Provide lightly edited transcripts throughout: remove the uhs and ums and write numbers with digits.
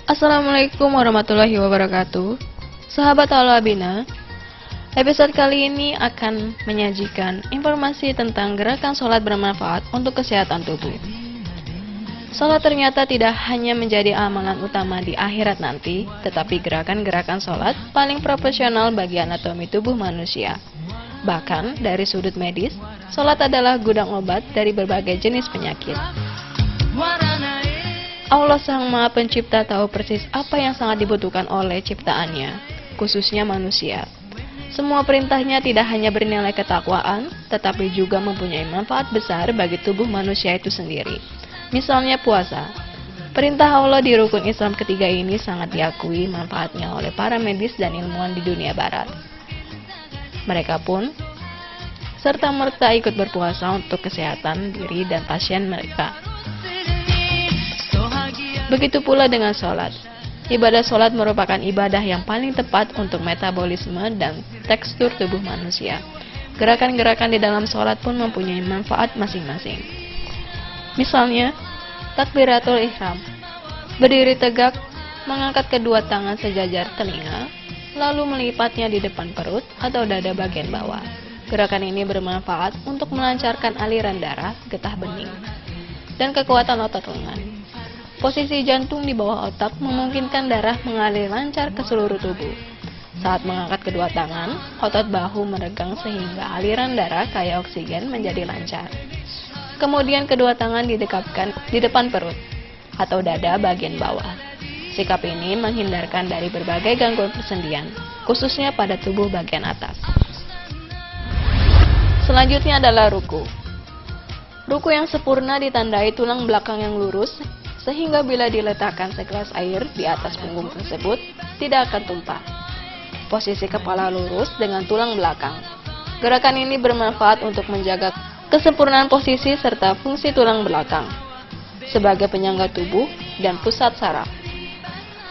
Assalamualaikum warahmatullahi wabarakatuh. Sahabat Al-Abina, episode kali ini akan menyajikan informasi tentang gerakan sholat bermanfaat untuk kesehatan tubuh. Sholat ternyata tidak hanya menjadi amalan utama di akhirat nanti, tetapi gerakan-gerakan sholat paling profesional bagi anatomi tubuh manusia. Bahkan dari sudut medis, sholat adalah gudang obat dari berbagai jenis penyakit. Allah Sang Maha Pencipta tahu persis apa yang sangat dibutuhkan oleh ciptaannya, khususnya manusia. Semua perintahnya tidak hanya bernilai ketakwaan, tetapi juga mempunyai manfaat besar bagi tubuh manusia itu sendiri. Misalnya puasa. Perintah Allah di rukun Islam ketiga ini sangat diakui manfaatnya oleh para medis dan ilmuwan di dunia barat. Mereka pun serta-merta ikut berpuasa untuk kesehatan diri dan pasien mereka. Begitu pula dengan sholat. Ibadah sholat merupakan ibadah yang paling tepat untuk metabolisme dan tekstur tubuh manusia. Gerakan-gerakan di dalam sholat pun mempunyai manfaat masing-masing. Misalnya, takbiratul ihram. Berdiri tegak, mengangkat kedua tangan sejajar telinga, lalu melipatnya di depan perut atau dada bagian bawah. Gerakan ini bermanfaat untuk melancarkan aliran darah, getah bening, dan kekuatan otot lengan. Posisi jantung di bawah otak memungkinkan darah mengalir lancar ke seluruh tubuh. Saat mengangkat kedua tangan, otot bahu meregang sehingga aliran darah kaya oksigen menjadi lancar. Kemudian kedua tangan didekapkan di depan perut atau dada bagian bawah. Sikap ini menghindarkan dari berbagai gangguan persendian, khususnya pada tubuh bagian atas. Selanjutnya adalah ruku. Ruku yang sempurna ditandai tulang belakang yang lurus, sehingga bila diletakkan segelas air di atas punggung tersebut, tidak akan tumpah. Posisi kepala lurus dengan tulang belakang. Gerakan ini bermanfaat untuk menjaga kesempurnaan posisi serta fungsi tulang belakang sebagai penyangga tubuh dan pusat saraf.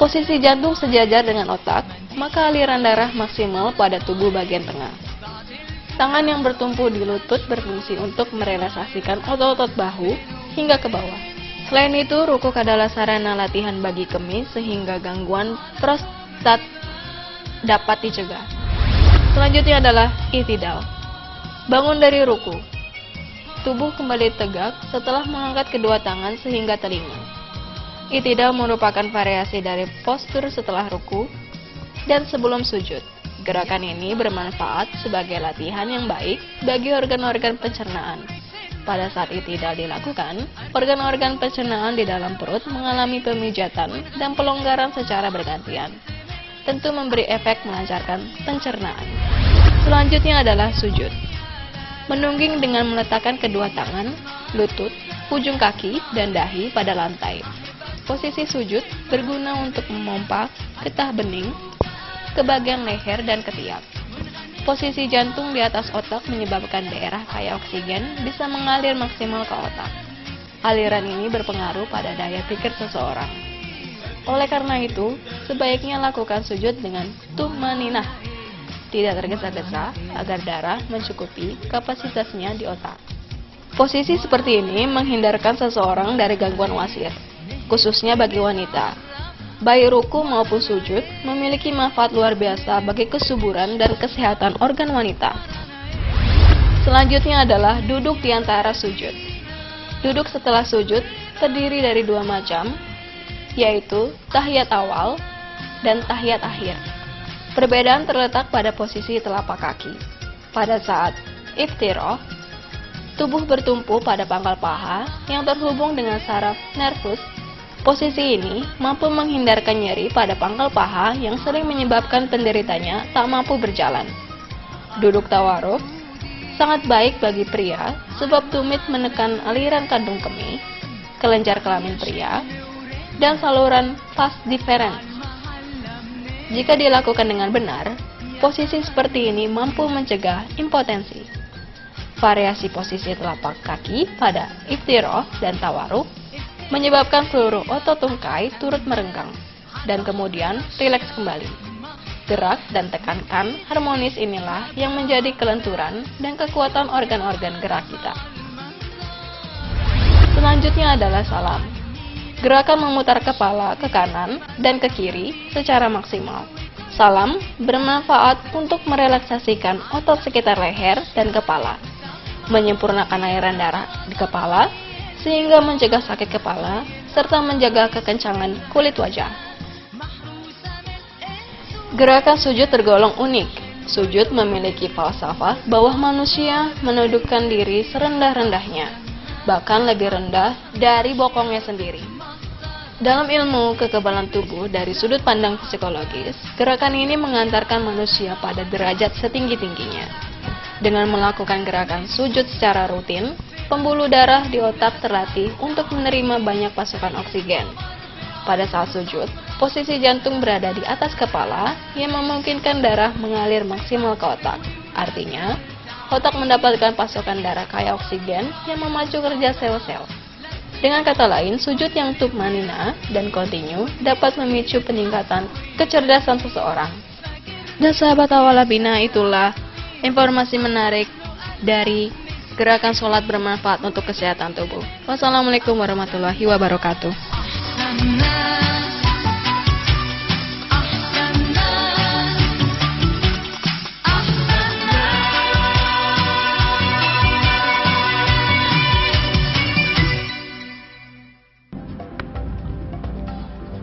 Posisi jantung sejajar dengan otak, maka aliran darah maksimal pada tubuh bagian tengah. Tangan yang bertumpu di lutut berfungsi untuk merelaksasikan otot-otot bahu hingga ke bawah. Selain itu, rukuk adalah sarana latihan bagi kemih sehingga gangguan prostat dapat dicegah. Selanjutnya adalah i'tidal. Bangun dari ruku. Tubuh kembali tegak setelah mengangkat kedua tangan sehingga telinga. I'tidal merupakan variasi dari postur setelah ruku dan sebelum sujud. Gerakan ini bermanfaat sebagai latihan yang baik bagi organ-organ pencernaan. Pada saat i'tidal dilakukan, organ-organ pencernaan di dalam perut mengalami pemijatan dan pelonggaran secara bergantian. Tentu memberi efek melancarkan pencernaan. Selanjutnya adalah sujud. Menungging dengan meletakkan kedua tangan, lutut, ujung kaki, dan dahi pada lantai. Posisi sujud berguna untuk memompa getah bening ke bagian leher dan ketiak. Posisi jantung di atas otak menyebabkan daerah kaya oksigen bisa mengalir maksimal ke otak. Aliran ini berpengaruh pada daya pikir seseorang. Oleh karena itu, sebaiknya lakukan sujud dengan tumaninah, tidak tergesa-gesa agar darah mencukupi kapasitasnya di otak. Posisi seperti ini menghindarkan seseorang dari gangguan wasir, khususnya bagi wanita. Baik ruku maupun sujud memiliki manfaat luar biasa bagi kesuburan dan kesehatan organ wanita. Selanjutnya adalah duduk di antara sujud. Duduk setelah sujud terdiri dari dua macam, yaitu tahiyat awal dan tahiyat akhir. Perbedaan terletak pada posisi telapak kaki. Pada saat iftirah, tubuh bertumpu pada pangkal paha yang terhubung dengan saraf nervus. Posisi ini mampu menghindarkan nyeri pada pangkal paha yang sering menyebabkan penderitanya tak mampu berjalan. Duduk tawaruk sangat baik bagi pria sebab tumit menekan aliran kandung kemih, kelenjar kelamin pria, dan saluran vas deferens. Jika dilakukan dengan benar, posisi seperti ini mampu mencegah impotensi. Variasi posisi telapak kaki pada iftirah dan tawaruk menyebabkan seluruh otot tungkai turut merenggang dan kemudian rileks kembali. Gerak dan tekankan harmonis inilah yang menjadi kelenturan dan kekuatan organ-organ gerak kita. Selanjutnya adalah salam. Gerakan memutar kepala ke kanan dan ke kiri secara maksimal. Salam bermanfaat untuk merelaksasikan otot sekitar leher dan kepala, menyempurnakan aliran darah di kepala sehingga mencegah sakit kepala, serta menjaga kekencangan kulit wajah. Gerakan sujud tergolong unik. Sujud memiliki falsafah bahwa manusia menundukkan diri serendah-rendahnya, bahkan lebih rendah dari bokongnya sendiri. Dalam ilmu kekebalan tubuh dari sudut pandang psikologis, gerakan ini mengantarkan manusia pada derajat setinggi-tingginya. Dengan melakukan gerakan sujud secara rutin, pembuluh darah di otak terlatih untuk menerima banyak pasokan oksigen. Pada saat sujud, posisi jantung berada di atas kepala yang memungkinkan darah mengalir maksimal ke otak. Artinya, otak mendapatkan pasokan darah kaya oksigen yang memacu kerja sel-sel. Dengan kata lain, sujud yang tummanina dan kontinu dapat memicu peningkatan kecerdasan seseorang. Dan sahabat Awalabina, itulah informasi menarik dari gerakan sholat bermanfaat untuk kesehatan tubuh. Wassalamualaikum warahmatullahi wabarakatuh.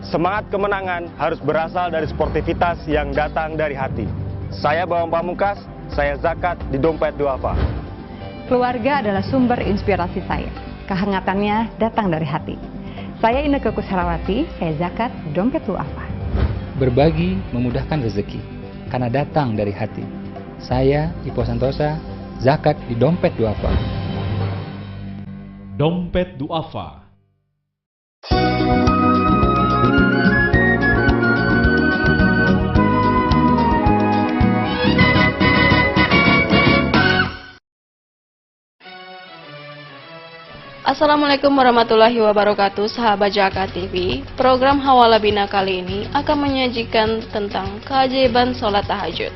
Semangat kemenangan harus berasal dari sportivitas yang datang dari hati. Saya Bawang Pamungkas, saya zakat di Dompet Duafa. Keluarga adalah sumber inspirasi saya. Kehangatannya datang dari hati. Saya Inneke Kusharawati, saya zakat di Dompet Duafa. Berbagi memudahkan rezeki, karena datang dari hati. Saya Ipo Santosa, zakat di Dompet Duafa. Dompet Duafa. Assalamualaikum warahmatullahi wabarakatuh, sahabat Jakat TV. Program Hawalabina kali ini akan menyajikan tentang keajaiban sholat tahajud.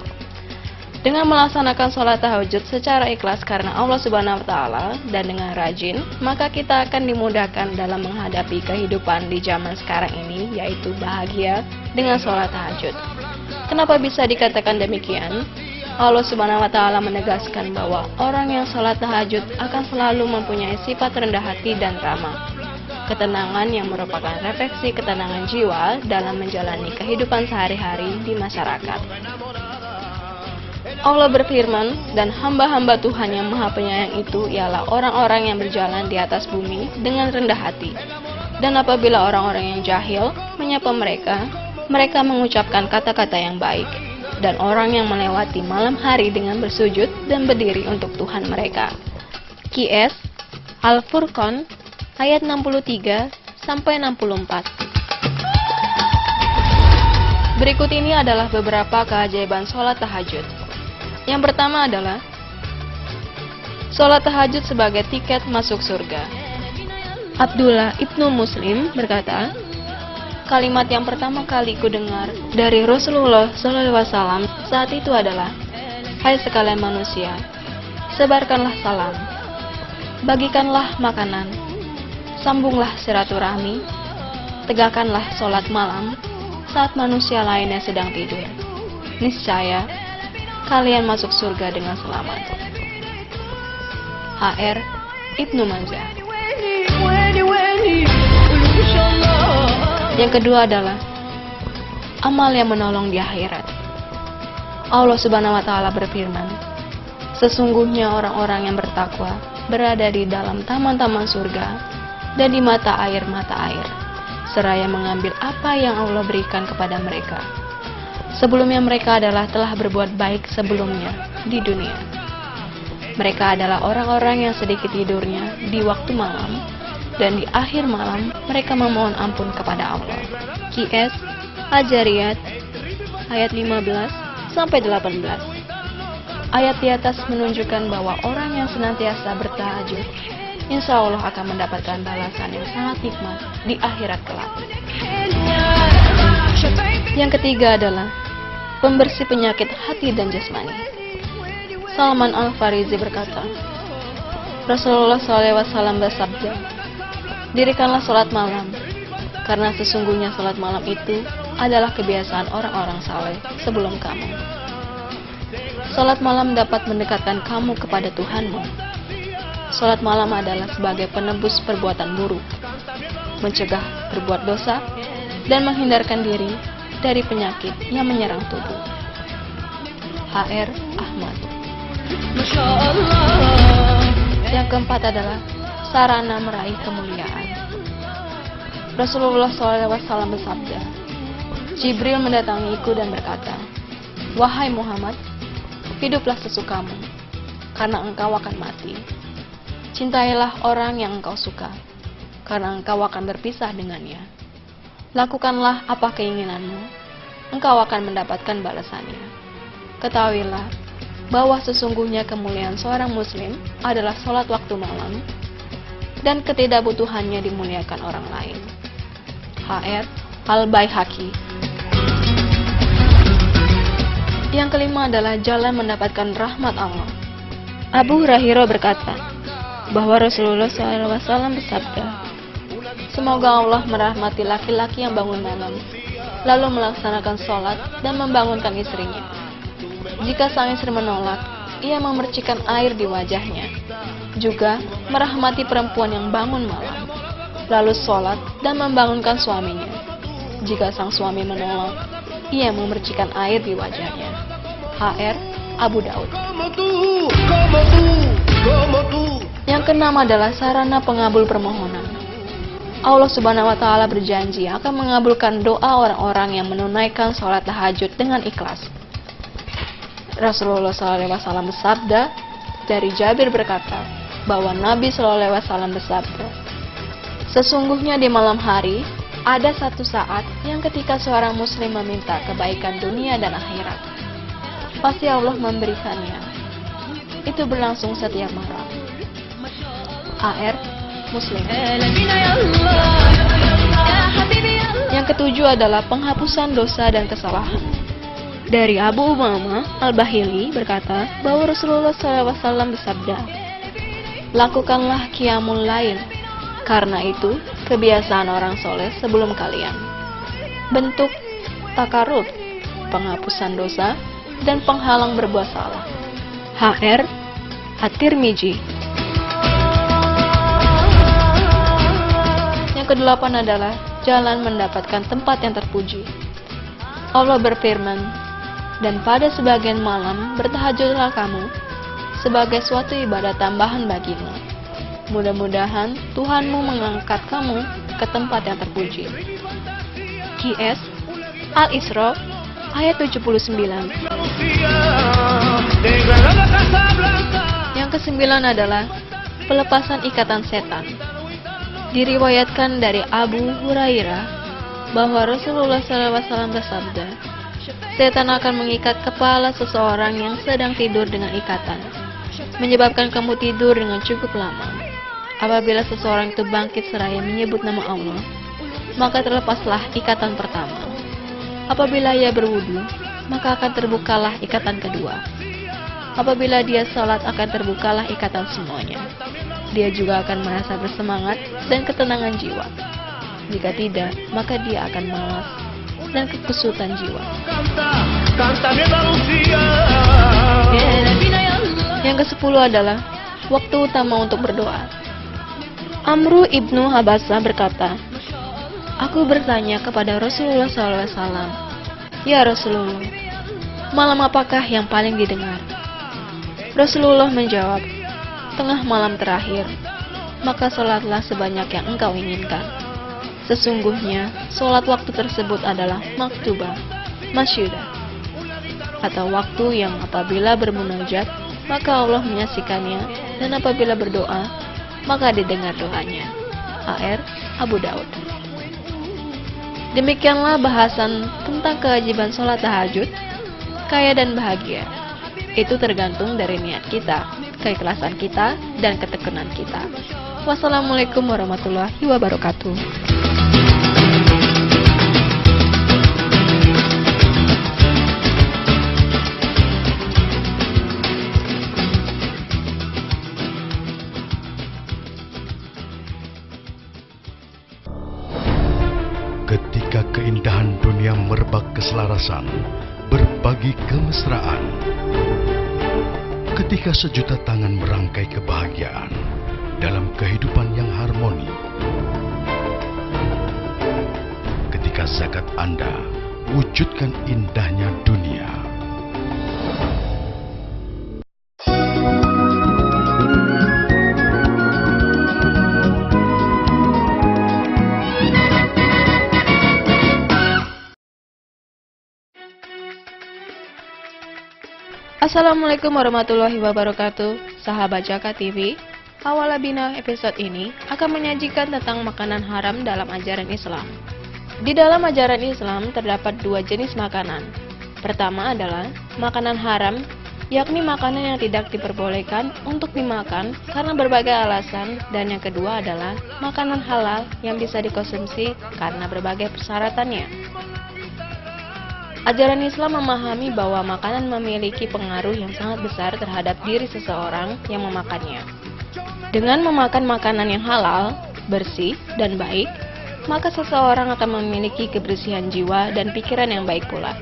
Dengan melaksanakan sholat tahajud secara ikhlas karena Allah Subhanahu wa Ta'ala dan dengan rajin, maka kita akan dimudahkan dalam menghadapi kehidupan di zaman sekarang ini, yaitu bahagia dengan sholat tahajud. Kenapa bisa dikatakan demikian? Allah Subhanahu wa Ta'ala menegaskan bahwa orang yang sholat tahajud akan selalu mempunyai sifat rendah hati dan ramah. Ketenangan yang merupakan refleksi ketenangan jiwa dalam menjalani kehidupan sehari-hari di masyarakat. Allah berfirman, dan hamba-hamba Tuhan yang maha penyayang itu ialah orang-orang yang berjalan di atas bumi dengan rendah hati. Dan apabila orang-orang yang jahil menyapa mereka, mereka mengucapkan kata-kata yang baik. Dan orang yang melewati malam hari dengan bersujud dan berdiri untuk Tuhan mereka. QS Al-Furqan ayat 63 sampai 64. Berikut ini adalah beberapa keajaiban sholat tahajud. Yang pertama adalah sholat tahajud sebagai tiket masuk surga. Abdullah ibnu Muslim berkata, kalimat yang pertama kali ku dengar dari Rasulullah SAW saat itu adalah, hai sekalian manusia, sebarkanlah salam, bagikanlah makanan, sambunglah silaturahmi, tegakkanlah sholat malam saat manusia lainnya sedang tidur. Niscaya kalian masuk surga dengan selamat. HR Ibnu Majah. Yang kedua adalah amal yang menolong di akhirat. Allah Subhanahu wa Ta'ala berfirman, sesungguhnya orang-orang yang bertakwa berada di dalam taman-taman surga dan di mata air, seraya mengambil apa yang Allah berikan kepada mereka. Sebelumnya mereka adalah telah berbuat baik sebelumnya di dunia. Mereka adalah orang-orang yang sedikit tidurnya di waktu malam, dan di akhir malam mereka memohon ampun kepada Allah. QS Al-Jariyat ayat 15 sampai 18. Ayat di atas menunjukkan bahwa orang yang senantiasa bertahajud, insya Allah akan mendapatkan balasan yang sangat nikmat di akhirat kelak. Yang ketiga adalah pembersih penyakit hati dan jasmani. Salman Al-Farisi berkata, Rasulullah SAW bersabda, dirikanlah sholat malam karena sesungguhnya salat malam itu adalah kebiasaan orang-orang saleh sebelum kamu. Salat malam dapat mendekatkan kamu kepada Tuhanmu. Salat malam adalah sebagai penebus perbuatan buruk, mencegah berbuat dosa, dan menghindarkan diri dari penyakit yang menyerang tubuh. H.R. Ahmad. Yang keempat adalah sarana meraih kemuliaan. Rasulullah SAW bersabda, Jibril mendatangiku dan berkata, "Wahai Muhammad, hiduplah sesukamu, karena engkau akan mati. Cintailah orang yang engkau suka, karena engkau akan berpisah dengannya. Lakukanlah apa keinginanmu, engkau akan mendapatkan balasannya. Ketahuilah bahwa sesungguhnya kemuliaan seorang muslim adalah sholat waktu malam, dan ketidakbutuhannya dimuliakan orang lain." H.R. Al-Baihaqi. Yang kelima adalah jalan mendapatkan rahmat Allah. Abu Hurairah berkata bahwa Rasulullah SAW bersabda, "Semoga Allah merahmati laki-laki yang bangun malam, lalu melaksanakan sholat dan membangunkan istrinya. Jika sang istri menolak, ia memercikan air di wajahnya. Juga merahmati perempuan yang bangun malam, lalu sholat dan membangunkan suaminya. Jika sang suami menolak, ia memercikan air di wajahnya." H.R. Abu Daud. Yang keenam adalah sarana pengabul permohonan. Allah Subhanahu wa Ta'ala berjanji akan mengabulkan doa orang-orang yang menunaikan sholat tahajud dengan ikhlas. Rasulullah SAW bersabda, dari Jabir berkata bahwa Nabi SAW bersabda, "Sesungguhnya di malam hari ada satu saat yang ketika seorang muslim meminta kebaikan dunia dan akhirat, pasti Allah memberikannya. Itu berlangsung setiap malam." H.R. Muslim. Yang ketujuh adalah penghapusan dosa dan kesalahan. Dari Abu Umamah Al-Bahili berkata bahwa Rasulullah SAW bersabda, "Lakukanlah qiyamul lail, karena itu kebiasaan orang soleh sebelum kalian." Bentuk takarrub, penghapusan dosa, dan penghalang berbuat salah. H.R. At-Tirmizi. Yang kedelapan adalah jalan mendapatkan tempat yang terpuji. Allah berfirman, "Dan pada sebagian malam bertahajudlah kamu sebagai suatu ibadah tambahan bagimu. Mudah-mudahan Tuhanmu mengangkat kamu ke tempat yang terpuji." Q.S. Al-Isra ayat 79. Yang kesembilan adalah pelepasan ikatan setan. Diriwayatkan dari Abu Hurairah bahwa Rasulullah SAW bersabda, "Setan akan mengikat kepala seseorang yang sedang tidur dengan ikatan, menyebabkan kamu tidur dengan cukup lama. Apabila seseorang itu bangkit seraya menyebut nama Allah, maka terlepaslah ikatan pertama. Apabila ia berwudu, maka akan terbukalah ikatan kedua. Apabila dia salat, akan terbukalah ikatan semuanya. Dia juga akan merasa bersemangat dan ketenangan jiwa. Jika tidak, maka dia akan malas dan kekusutan jiwa." Yang ke-10 adalah waktu utama untuk berdoa. Amru ibnu Habasah berkata, "Aku bertanya kepada Rasulullah SAW, 'Ya Rasulullah, malam apakah yang paling didengar?' Rasulullah menjawab, 'Tengah malam terakhir, maka sholatlah sebanyak yang engkau inginkan. Sesungguhnya, sholat waktu tersebut adalah maktubah, masyudah, atau waktu yang apabila bermunajat, maka Allah menyaksikannya, dan apabila berdoa, maka didengar doanya.'" H.R. Abu Daud. Demikianlah bahasan tentang kewajiban sholat tahajud, kaya dan bahagia. Itu tergantung dari niat kita, keikhlasan kita, dan ketekunan kita. Wassalamualaikum warahmatullahi wabarakatuh. keselarasan, berbagi kemesraan. Ketika sejuta tangan merangkai kebahagiaan dalam kehidupan yang harmoni. Ketika zakat Anda wujudkan indahnya dunia. Assalamualaikum warahmatullahi wabarakatuh, sahabat Zakat TV. Awala Bina episode ini akan menyajikan tentang makanan haram dalam ajaran Islam. Di dalam ajaran Islam terdapat dua jenis makanan. Pertama adalah makanan haram, yakni makanan yang tidak diperbolehkan untuk dimakan karena berbagai alasan, dan yang kedua adalah makanan halal yang bisa dikonsumsi karena berbagai persyaratannya. Ajaran Islam memahami bahwa makanan memiliki pengaruh yang sangat besar terhadap diri seseorang yang memakannya. Dengan memakan makanan yang halal, bersih, dan baik, maka seseorang akan memiliki kebersihan jiwa dan pikiran yang baik pula.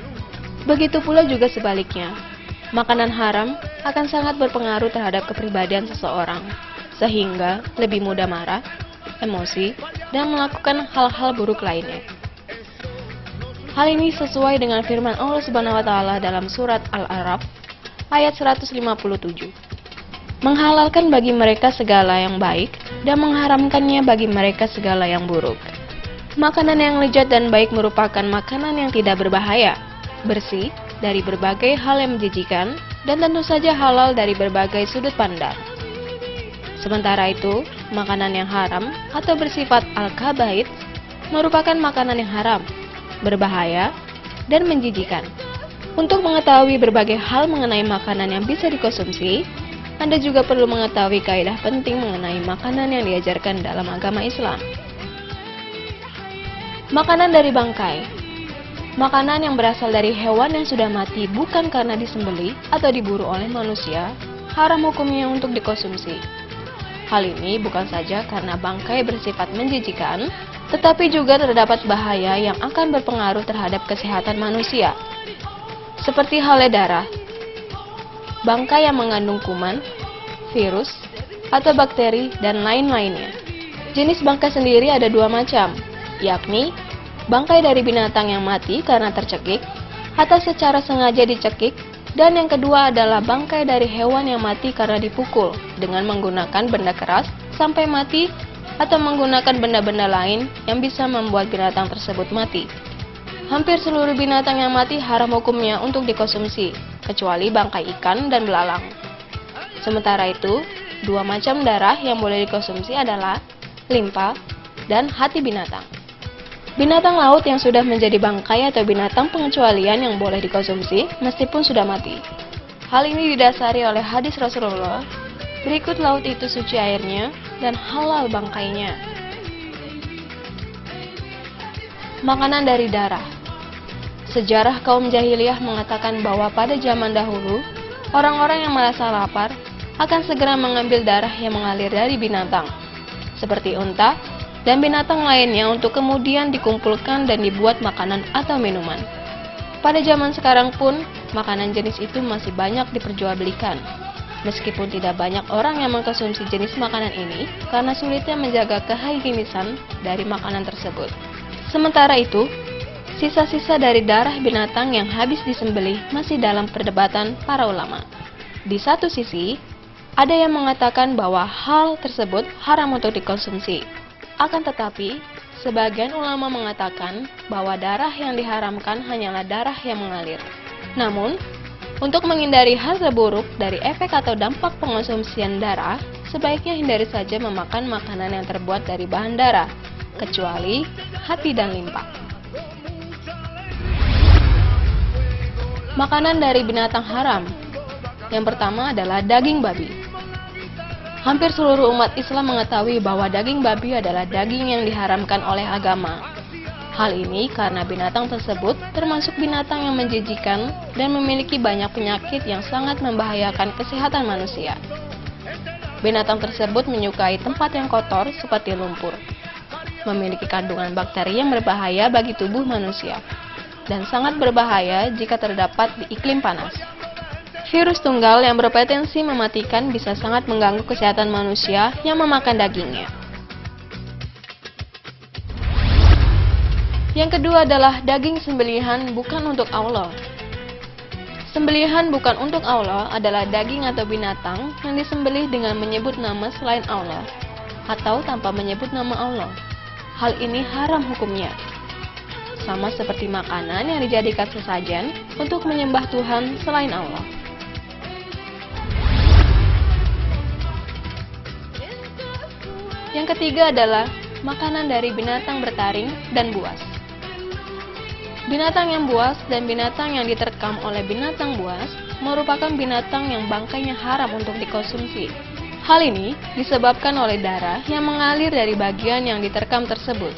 Begitu pula juga sebaliknya, makanan haram akan sangat berpengaruh terhadap kepribadian seseorang, sehingga lebih mudah marah, emosi, dan melakukan hal-hal buruk lainnya. Hal ini sesuai dengan firman Allah Subhanahu wa taala dalam surat Al-A'raf ayat 157. Menghalalkan bagi mereka segala yang baik dan mengharamkannya bagi mereka segala yang buruk. Makanan yang lezat dan baik merupakan makanan yang tidak berbahaya, bersih dari berbagai hal yang menjijikan, dan tentu saja halal dari berbagai sudut pandang. Sementara itu, makanan yang haram atau bersifat al-khaba'ith merupakan makanan yang haram, berbahaya, dan menjijikan. Untuk mengetahui berbagai hal mengenai makanan yang bisa dikonsumsi, Anda juga perlu mengetahui kaidah penting mengenai makanan yang diajarkan dalam agama Islam. Makanan dari bangkai. Makanan yang berasal dari hewan yang sudah mati bukan karena disembelih atau diburu oleh manusia, haram hukumnya untuk dikonsumsi. Hal ini bukan saja karena bangkai bersifat menjijikan, tetapi juga terdapat bahaya yang akan berpengaruh terhadap kesehatan manusia. Seperti halnya darah, bangkai yang mengandung kuman, virus, atau bakteri, dan lain-lainnya. Jenis bangkai sendiri ada dua macam, yakni bangkai dari binatang yang mati karena tercekik, atau secara sengaja dicekik, dan yang kedua adalah bangkai dari hewan yang mati karena dipukul dengan menggunakan benda keras sampai mati, atau menggunakan benda-benda lain yang bisa membuat binatang tersebut mati. Hampir seluruh binatang yang mati haram hukumnya untuk dikonsumsi, kecuali bangkai ikan dan belalang. Sementara itu, dua macam darah yang boleh dikonsumsi adalah limpa dan hati binatang. Binatang laut yang sudah menjadi bangkai atau binatang pengecualian yang boleh dikonsumsi meskipun sudah mati. Hal ini didasari oleh hadis Rasulullah, berikut laut itu suci airnya dan halal bangkainya. Makanan dari darah. Sejarah kaum jahiliyah mengatakan bahwa pada zaman dahulu, orang-orang yang merasa lapar akan segera mengambil darah yang mengalir dari binatang, seperti unta dan binatang lainnya, untuk kemudian dikumpulkan dan dibuat makanan atau minuman. Pada zaman sekarang pun, makanan jenis itu masih banyak diperjualbelikan. Meskipun tidak banyak orang yang mengkonsumsi jenis makanan ini karena sulitnya menjaga kehigienisan dari makanan tersebut. Sementara itu, sisa-sisa dari darah binatang yang habis disembelih masih dalam perdebatan para ulama. Di satu sisi, ada yang mengatakan bahwa hal tersebut haram untuk dikonsumsi. Akan tetapi, sebagian ulama mengatakan bahwa darah yang diharamkan hanyalah darah yang mengalir. Namun, untuk menghindari hal terburuk dari efek atau dampak pengonsumsian darah, sebaiknya hindari saja memakan makanan yang terbuat dari bahan darah, kecuali hati dan limpa. Makanan dari binatang haram. Yang pertama adalah daging babi. Hampir seluruh umat Islam mengetahui bahwa daging babi adalah daging yang diharamkan oleh agama. Hal ini karena binatang tersebut termasuk binatang yang menjijikan dan memiliki banyak penyakit yang sangat membahayakan kesehatan manusia. Binatang tersebut menyukai tempat yang kotor seperti lumpur, memiliki kandungan bakteri yang berbahaya bagi tubuh manusia. dan sangat berbahaya jika terdapat di iklim panas. Virus tunggal yang berpotensi mematikan bisa sangat mengganggu kesehatan manusia yang memakan dagingnya. Yang kedua adalah daging sembelihan bukan untuk Allah. Sembelihan bukan untuk Allah adalah daging atau binatang yang disembelih dengan menyebut nama selain Allah atau tanpa menyebut nama Allah. Hal ini haram hukumnya. Sama seperti makanan yang dijadikan sesajen untuk menyembah Tuhan selain Allah. Yang ketiga adalah makanan dari binatang bertaring dan buas. Binatang yang buas dan binatang yang diterkam oleh binatang buas merupakan binatang yang bangkainya haram untuk dikonsumsi. Hal ini disebabkan oleh darah yang mengalir dari bagian yang diterkam tersebut.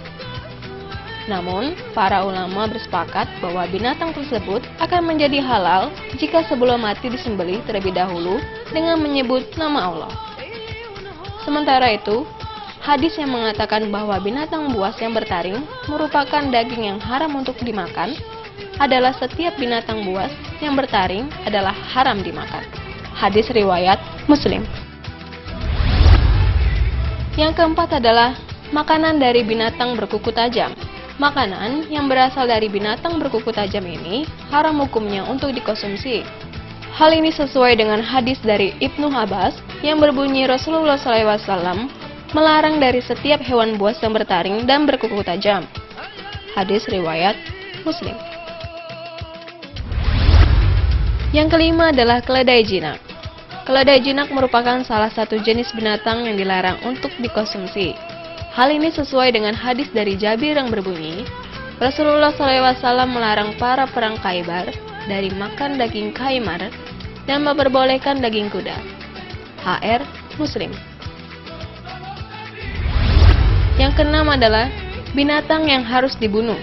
Namun, para ulama bersepakat bahwa binatang tersebut akan menjadi halal jika sebelum mati disembelih terlebih dahulu dengan menyebut nama Allah. Sementara itu, hadis yang mengatakan bahwa binatang buas yang bertaring merupakan daging yang haram untuk dimakan adalah setiap binatang buas yang bertaring adalah haram dimakan. Hadis riwayat Muslim. Yang keempat adalah makanan dari binatang berkuku tajam. Makanan yang berasal dari binatang berkuku tajam ini haram hukumnya untuk dikonsumsi. Hal ini sesuai dengan hadis dari Ibnu Abbas yang berbunyi Rasulullah SAW melarang dari setiap hewan buas yang bertaring dan berkuku tajam. Hadis riwayat Muslim. Yang kelima adalah keledai jinak. Keledai jinak merupakan salah satu jenis binatang yang dilarang untuk dikonsumsi. Hal ini sesuai dengan hadis dari Jabir yang berbunyi, Rasulullah SAW melarang para perang Khaybar dari makan daging kaimar dan memperbolehkan daging kuda. HR Muslim. Yang keenam adalah binatang yang harus dibunuh.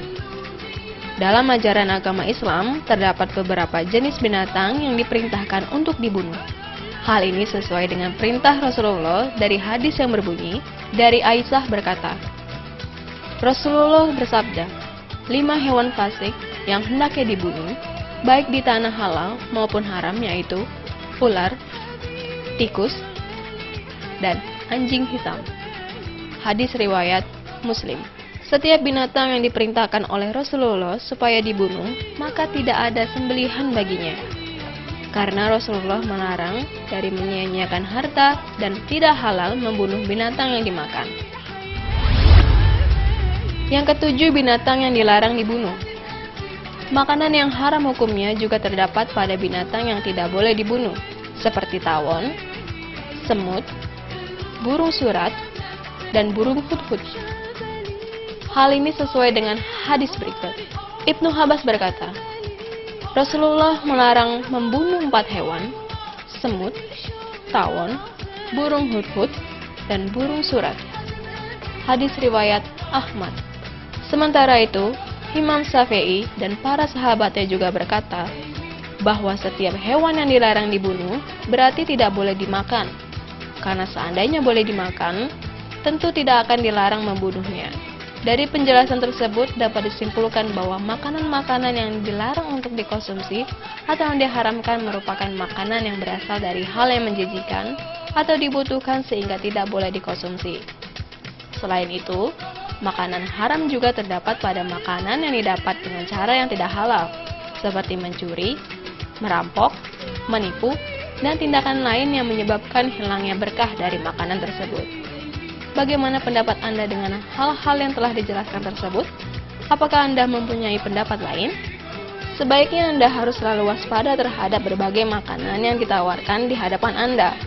Dalam ajaran agama Islam, terdapat beberapa jenis binatang yang diperintahkan untuk dibunuh. Hal ini sesuai dengan perintah Rasulullah dari hadis yang berbunyi, dari Aisyah berkata, Rasulullah bersabda, 5 hewan fasik yang hendaknya dibunuh, baik di tanah halal maupun haram, yaitu ular, tikus, dan anjing hitam. Hadis riwayat Muslim. Setiap binatang yang diperintahkan oleh Rasulullah supaya dibunuh, maka tidak ada sembelihan baginya. Karena Rasulullah melarang dari menyia-nyiakan harta dan tidak halal membunuh binatang yang dimakan. Yang ketujuh, binatang yang dilarang dibunuh. Makanan yang haram hukumnya juga terdapat pada binatang yang tidak boleh dibunuh, seperti tawon, semut, burung surat, dan burung hudhud. Hal ini sesuai dengan hadis berikut. Ibnu Abbas berkata, Rasulullah melarang membunuh 4 hewan, semut, tawon, burung hudhud, dan burung surat. Hadis riwayat Ahmad. Sementara itu, Imam Syafi'i dan para sahabatnya juga berkata bahwa setiap hewan yang dilarang dibunuh berarti tidak boleh dimakan. Karena seandainya boleh dimakan, tentu tidak akan dilarang membunuhnya. Dari penjelasan tersebut dapat disimpulkan bahwa makanan-makanan yang dilarang untuk dikonsumsi atau yang diharamkan merupakan makanan yang berasal dari hal yang menjijikan atau dibutuhkan sehingga tidak boleh dikonsumsi. Selain itu, makanan haram juga terdapat pada makanan yang didapat dengan cara yang tidak halal, seperti mencuri, merampok, menipu, dan tindakan lain yang menyebabkan hilangnya berkah dari makanan tersebut. Bagaimana pendapat Anda dengan hal-hal yang telah dijelaskan tersebut? Apakah Anda mempunyai pendapat lain? Sebaiknya Anda harus selalu waspada terhadap berbagai makanan yang ditawarkan di hadapan Anda.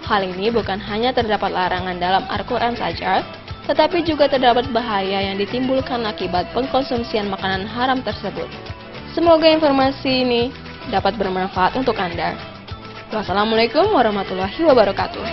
Hal ini bukan hanya terdapat larangan dalam Al-Quran saja, tetapi juga terdapat bahaya yang ditimbulkan akibat pengkonsumsian makanan haram tersebut. Semoga informasi ini dapat bermanfaat untuk Anda. Wassalamualaikum warahmatullahi wabarakatuh.